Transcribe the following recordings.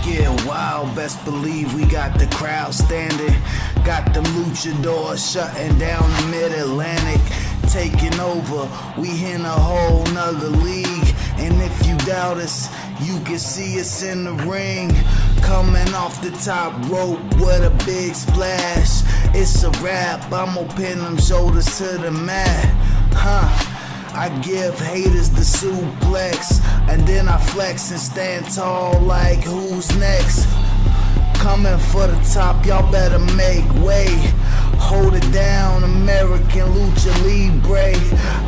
get wild, best believe we got the crowd standing. Got them luchadors shutting down the mid-Atlantic, taking over, we in a whole nother league. And if you doubt us, you can see us in the ring, coming off the top rope with a big splash. It's a wrap, I'm gonna pin them shoulders to the mat. I give haters the suplex, and then I flex and stand tall like who's next. Coming for the top, y'all better make way. Hold it down, American Lucha Libre.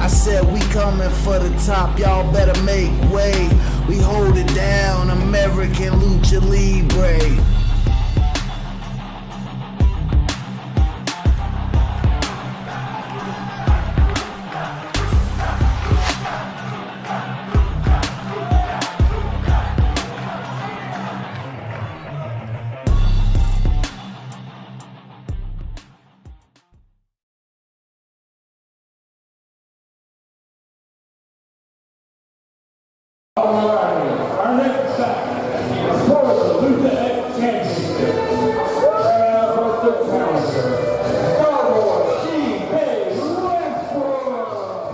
I said we coming for the top, y'all better make way. We hold it down, American Lucha Libre. Our next shot for the LuchaX Championship.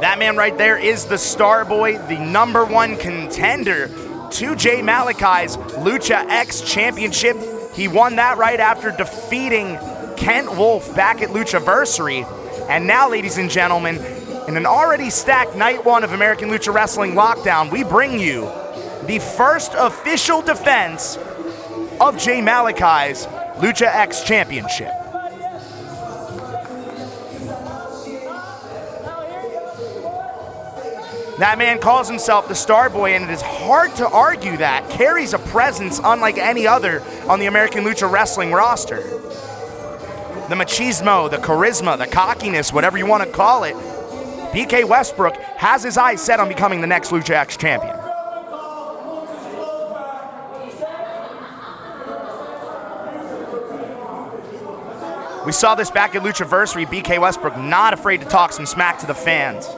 That man right there is the Starboy, the #1 contender to Jay Malachi's LuchaX Championship. He won that right after defeating Kent Wolf back at Luchaversary. And now, ladies and gentlemen, in an already stacked night one of American Lucha Wrestling Lockdown, we bring you the first official defense of Jay Malachi's LuchaX Championship. That man calls himself the Starboy, and it is hard to argue that. Carries a presence unlike any other on the American Lucha Wrestling roster. The machismo, the charisma, the cockiness, whatever you want to call it, BK Westbrook has his eyes set on becoming the next LuchaX champion. We saw this back at Luchaversary, BK Westbrook not afraid to talk some smack to the fans.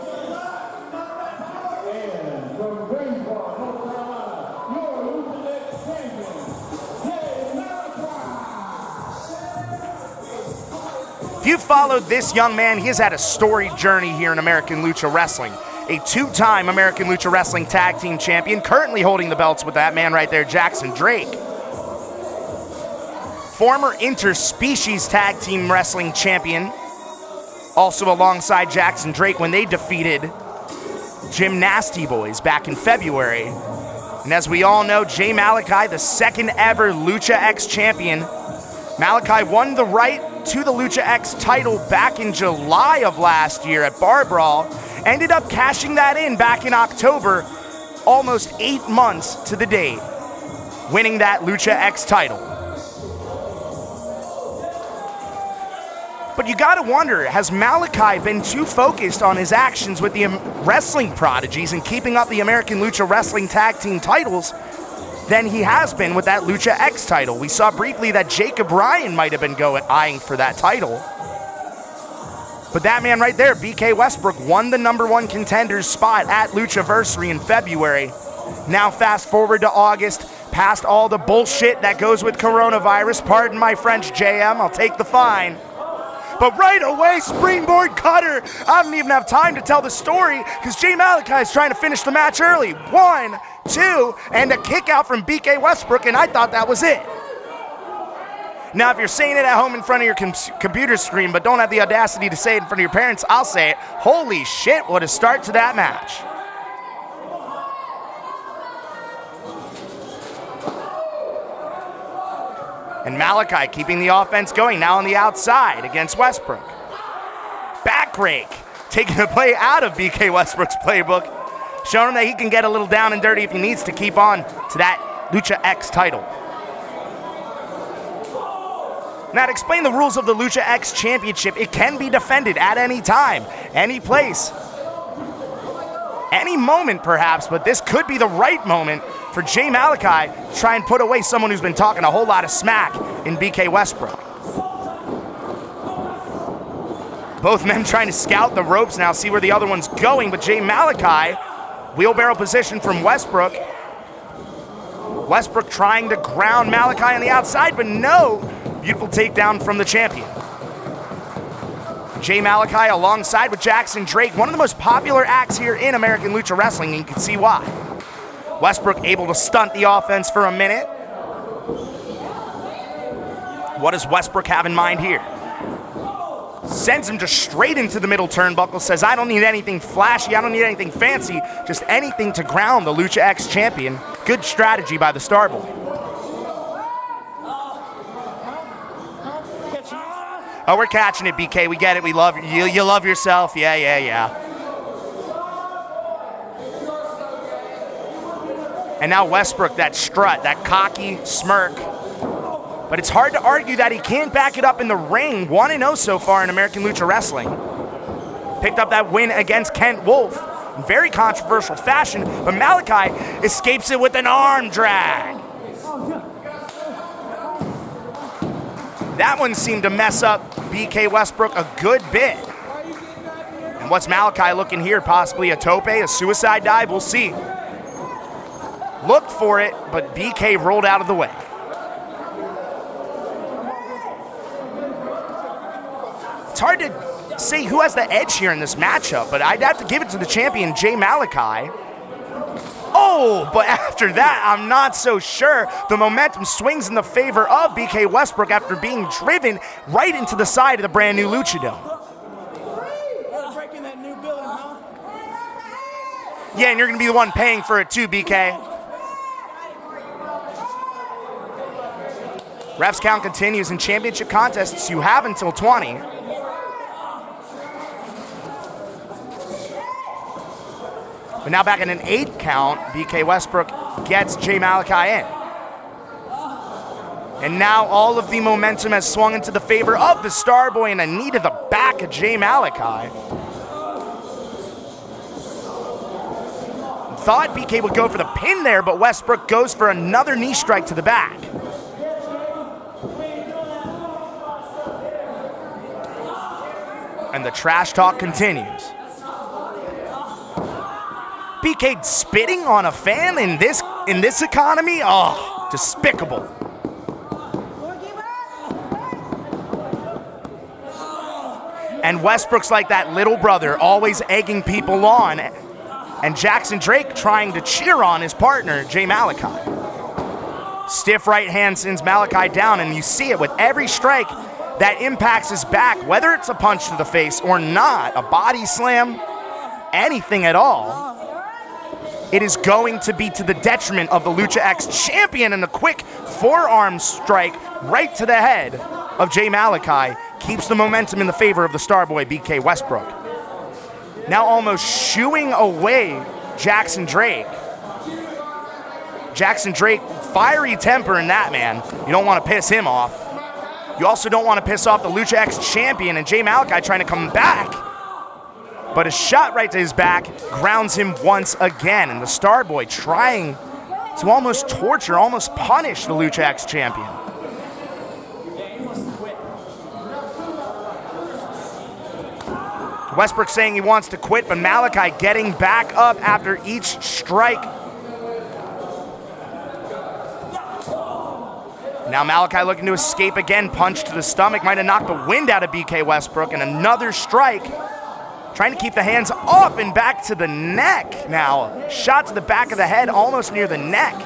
If you've followed this young man, he has had a storied journey here in American Lucha Wrestling. A two-time American Lucha Wrestling Tag Team Champion, currently holding the belts with that man right there, Jackson Drake. Former Interspecies Tag Team Wrestling Champion, also alongside Jackson Drake when they defeated Jim Nasty Boys back in February. And as we all know, Jay Malachi, the second ever LuchaX champion. Malachi won the right to the LuchaX title back in July of last year at Bar Brawl, ended up cashing that in back in October, almost 8 months to the date, winning that LuchaX title. But you gotta wonder, has Malachi been too focused on his actions with the wrestling prodigies and keeping up the American Lucha Wrestling Tag Team titles than he has been with that LuchaX title? We saw briefly that Jacob Ryan might have been eyeing for that title. But that man right there, BK Westbrook, won the #1 contender's spot at Luchaversary in February. Now fast forward to August, past all the bullshit that goes with coronavirus. Pardon my French, JM, I'll take the fine. But right away, springboard cutter. I don't even have time to tell the story because Jay Malachi is trying to finish the match early. 1, 2, and a kick out from BK Westbrook, and I thought that was it. Now, if you're saying it at home in front of your computer screen but don't have the audacity to say it in front of your parents, I'll say it. Holy shit, what a start to that match. And Malachi keeping the offense going now on the outside against Westbrook. Back rake, taking the play out of BK Westbrook's playbook, showing him that he can get a little down and dirty if he needs to keep on to that LuchaX title. Now, to explain the rules of the LuchaX Championship, it can be defended at any time, any place, any moment perhaps, but this could be the right moment for Jay Malachi to try and put away someone who's been talking a whole lot of smack in BK Westbrook. Both men trying to scout the ropes now, see where the other one's going, but Jay Malachi, wheelbarrow position from Westbrook, Westbrook trying to ground Malachi on the outside, but no. Beautiful takedown from the champion. Jay Malachi alongside with Jackson Drake, one of the most popular acts here in American Lucha Wrestling, and you can see why. Westbrook able to stunt the offense for a minute. What does Westbrook have in mind here? Sends him just straight into the middle turnbuckle, says, I don't need anything flashy, I don't need anything fancy, just anything to ground the LuchaX champion. Good strategy by the Starboy. Oh, we're catching it, BK, we get it, we love you, you love yourself, yeah. And now Westbrook, that strut, that cocky smirk. But it's hard to argue that he can't back it up in the ring. 1-0 so far in American Lucha Wrestling. Picked up that win against Kent Wolf in very controversial fashion, but Malachi escapes it with an arm drag. That one seemed to mess up BK Westbrook a good bit. And what's Malachi looking here? Possibly a tope, a suicide dive? We'll see. Looked for it, but BK rolled out of the way. It's hard to say who has the edge here in this matchup, but I'd have to give it to the champion, Jay Malachi. Oh, but after that, I'm not so sure. The momentum swings in the favor of BK Westbrook after being driven right into the side of the brand new Lucha Dome. Yeah, and you're going to be the one paying for it too, BK. Refs count continues. In championship contests, you have until 20. But now back in an 8 count, BK Westbrook gets Jay Malachi in. And now all of the momentum has swung into the favor of the Starboy and a knee to the back of Jay Malachi. Thought BK would go for the pin there, but Westbrook goes for another knee strike to the back. And the trash talk continues. BK spitting on a fan in this economy? Oh, despicable. And Westbrook's like that little brother, always egging people on. And Jackson Drake trying to cheer on his partner, Jay Malachi. Stiff right hand sends Malachi down, and you see it with every strike that impacts his back, whether it's a punch to the face or not, a body slam, anything at all. It is going to be to the detriment of the LuchaX champion, and a quick forearm strike right to the head of Jay Malachi keeps the momentum in the favor of the Starboy, BK Westbrook. Now almost shooing away Jackson Drake. Jackson Drake, fiery temper in that, man. You don't want to piss him off. You also don't want to piss off the LuchaX champion, and Jay Malachi trying to come back. But a shot right to his back grounds him once again, and the Starboy trying to almost torture, almost punish the LuchaX champion. Westbrook saying he wants to quit, but Malachi getting back up after each strike. Now Malachi looking to escape again, punch to the stomach, might have knocked the wind out of BK Westbrook, and another strike. Trying to keep the hands off and back to the neck now. Shot to the back of the head, almost near the neck.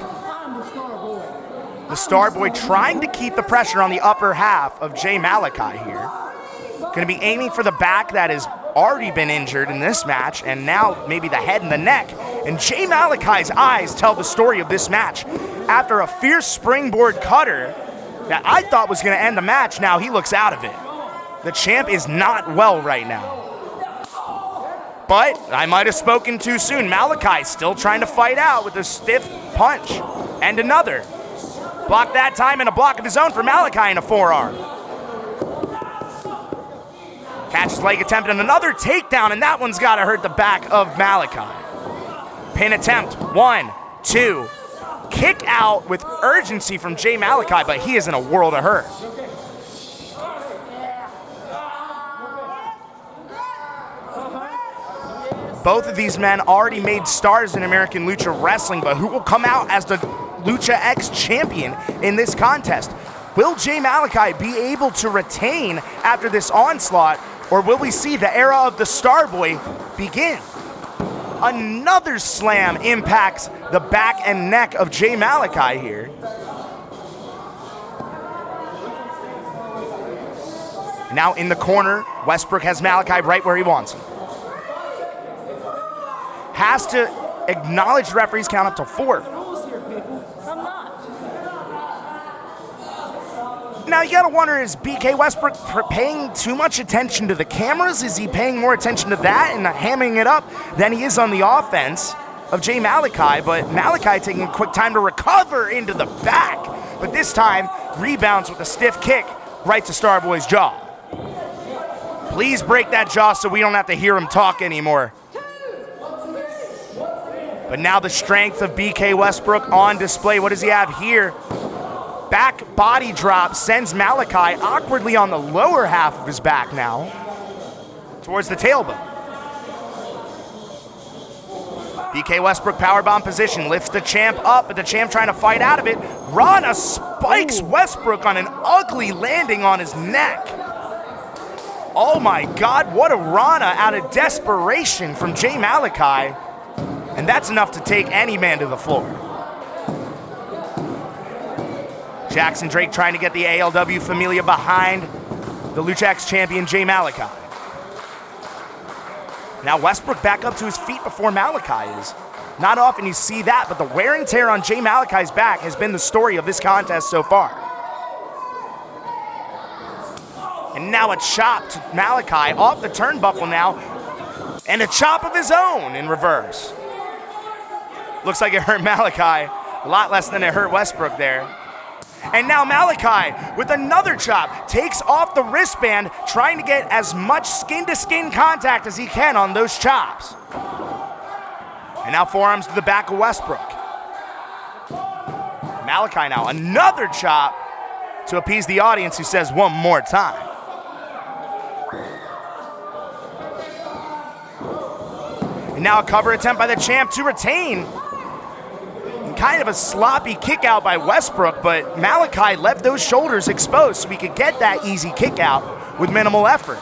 The Starboy trying to keep the pressure on the upper half of Jay Malachi here. Going to be aiming for the back that has already been injured in this match, and now maybe the head and the neck. And Jay Malachi's eyes tell the story of this match. After a fierce springboard cutter that I thought was going to end the match, now he looks out of it. The champ is not well right now. But I might have spoken too soon. Malachi still trying to fight out with a stiff punch. And another. Block that time, and a block of his own for Malachi in a forearm. Catches leg attempt and another takedown, and that one's got to hurt the back of Malachi. Pin attempt, 1, 2. Kick out with urgency from Jay Malachi, but he is in a world of hurt. Both of these men already made stars in American Lucha Wrestling, but who will come out as the LuchaX champion in this contest. Will Jay Malachi be able to retain after this onslaught, or will we see the era of the Starboy begin? Another slam impacts the back and neck of Jay Malachi here. Now in the corner, Westbrook has Malachi right where he wants him. Has to acknowledge the referee's count up to 4. Now you gotta wonder, is BK Westbrook paying too much attention to the cameras? Is he paying more attention to that and hamming it up than he is on the offense of Jay Malachi? But Malachi taking a quick time to recover into the back. But this time, rebounds with a stiff kick right to Starboy's jaw. Please break that jaw so we don't have to hear him talk anymore. But now the strength of BK Westbrook on display. What does he have here? Back body drop sends Malachi awkwardly on the lower half of his back now towards the tailbone. BK Westbrook powerbomb position, lifts the champ up, but the champ trying to fight out of it. Rana spikes Westbrook on an ugly landing on his neck. Oh my God, what a Rana out of desperation from Jay Malachi. And that's enough to take any man to the floor. Jackson Drake trying to get the ALW Familia behind the LuchaX champion Jay Malachi. Now Westbrook back up to his feet before Malachi is. Not often you see that, but the wear and tear on Jay Malachi's back has been the story of this contest so far. And now a chop to Malachi off the turnbuckle now, and a chop of his own in reverse. Looks like it hurt Malachi a lot less than it hurt Westbrook there. And now Malachi with another chop takes off the wristband, trying to get as much skin-to-skin contact as he can on those chops. And now forearms to the back of Westbrook. Malachi now another chop to appease the audience, who says one more time. And now a cover attempt by the champ to retain. Kind of a sloppy kick out by Westbrook, but Malachi left those shoulders exposed so we could get that easy kick out with minimal effort.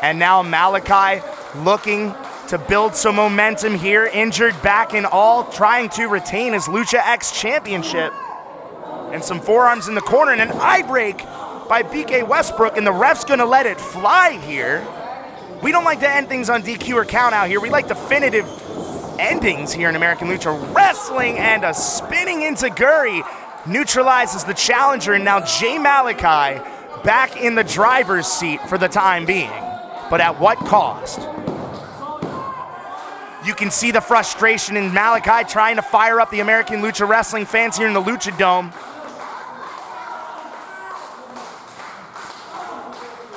And now Malachi looking to build some momentum here, injured back and all, trying to retain his LuchaX Championship. And some forearms in the corner, and an eye break by BK Westbrook, and the ref's gonna let it fly here. We don't like to end things on DQ or count out here. We like definitive endings here in American Lucha Wrestling, and a spinning enziguri neutralizes the challenger, and now Jay Malachi back in the driver's seat for the time being. But at what cost? You can see the frustration in Malachi trying to fire up the American Lucha Wrestling fans here in the Lucha Dome.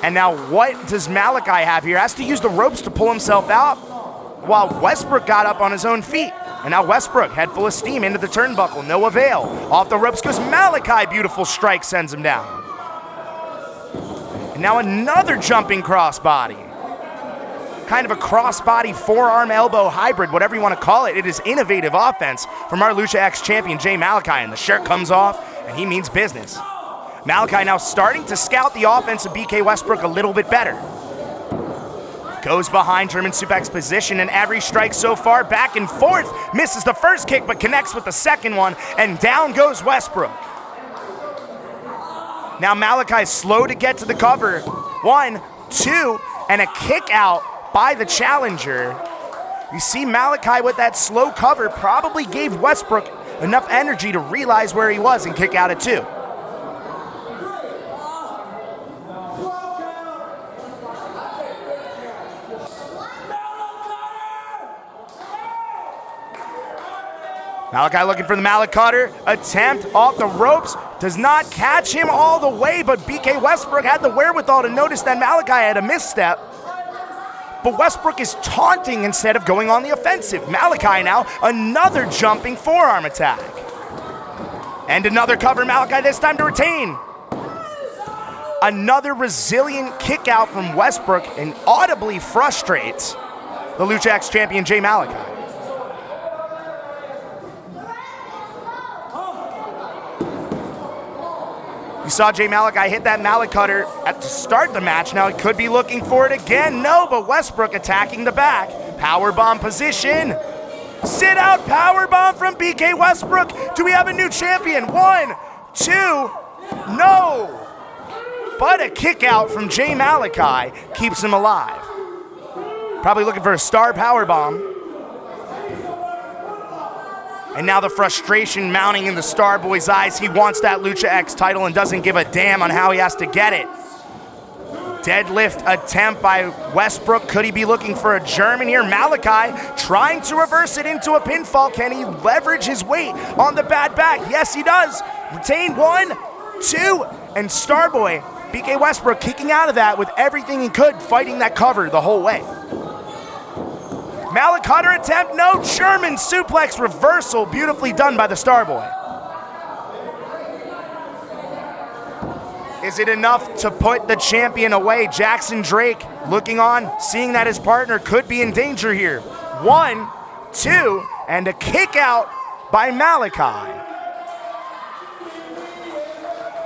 And now what does Malachi have here? Has to use the ropes to pull himself out, while Westbrook got up on his own feet. And now Westbrook, head full of steam, into the turnbuckle, no avail. Off the ropes goes Malachi, beautiful strike sends him down. And now another jumping crossbody. Kind of a crossbody forearm elbow hybrid, whatever you want to call it. It is innovative offense from our LuchaX champion Jay Malachi, and the shirt comes off, and he means business. Malachi now starting to scout the offense of BK Westbrook a little bit better. Goes behind German suplex position, and every strike so far back and forth. Misses the first kick, but connects with the second one, and down goes Westbrook. Now Malachi slow to get to the cover. 1, 2, and a kick out by the challenger. You see Malachi with that slow cover probably gave Westbrook enough energy to realize where he was and kick out at 2. Malachi looking for the mallet cutter, attempt off the ropes, does not catch him all the way, but BK Westbrook had the wherewithal to notice that Malachi had a misstep. But Westbrook is taunting instead of going on the offensive. Malachi now, another jumping forearm attack. And another cover, Malachi this time to retain. Another resilient kick out from Westbrook, and audibly frustrates the LuchaX champion Jay Malachi. You saw Jay Malachi hit that mallet cutter to start the match. Now he could be looking for it again. No, but Westbrook attacking the back. Powerbomb position. Sit out powerbomb from BK Westbrook. Do we have a new champion? 1, 2, no. But a kick out from Jay Malachi keeps him alive. Probably looking for a star powerbomb. And now the frustration mounting in the Starboy's eyes. He wants that LuchaX title and doesn't give a damn on how he has to get it. Deadlift attempt by Westbrook. Could he be looking for a German here? Malachi trying to reverse it into a pinfall. Can he leverage his weight on the bad back? Yes, he does. Retain 1, 2, and Starboy, BK Westbrook, kicking out of that with everything he could, fighting that cover the whole way. Mallet cutter attempt, no. German suplex reversal, beautifully done by the Starboy. Is it enough to put the champion away? Jackson Drake looking on, seeing that his partner could be in danger here. 1, 2, and a kick out by Malachi.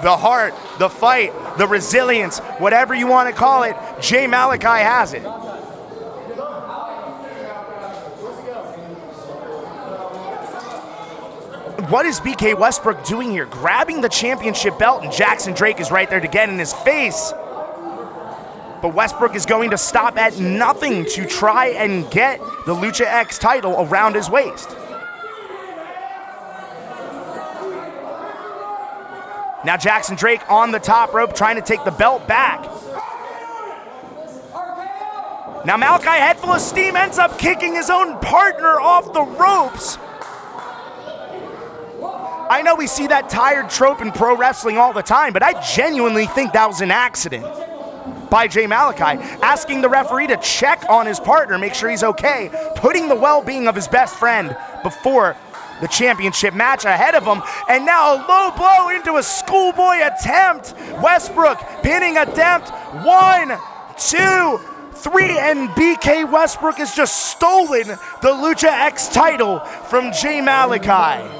The heart, the fight, the resilience, whatever you want to call it, Jay Malachi has it. What is BK Westbrook doing here? Grabbing the championship belt, and Jackson Drake is right there to get in his face. But Westbrook is going to stop at nothing to try and get the LuchaX title around his waist. Now Jackson Drake on the top rope trying to take the belt back. Now Malachi, head full of steam, ends up kicking his own partner off the ropes. I know we see that tired trope in pro wrestling all the time, but I genuinely think that was an accident by Jay Malachi, asking the referee to check on his partner, make sure he's okay, putting the well-being of his best friend before the championship match ahead of him, and now a low blow into a schoolboy attempt. Westbrook pinning attempt, 1, 2, 3, and BK Westbrook has just stolen the LuchaX title from Jay Malachi.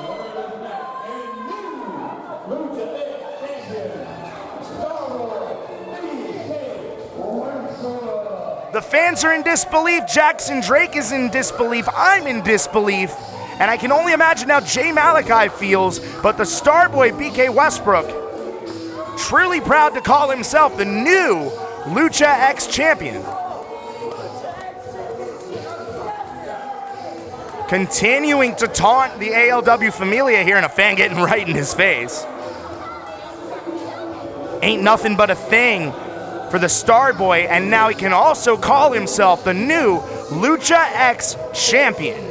The fans are in disbelief. Jackson Drake is in disbelief. I'm in disbelief. And I can only imagine how Jay Malachi feels, but the Starboy BK Westbrook, truly proud to call himself the new LuchaX champion. Continuing to taunt the ALW Familia here, and a fan getting right in his face. Ain't nothing but a thing for the Starboy, and now he can also call himself the new LuchaX champion.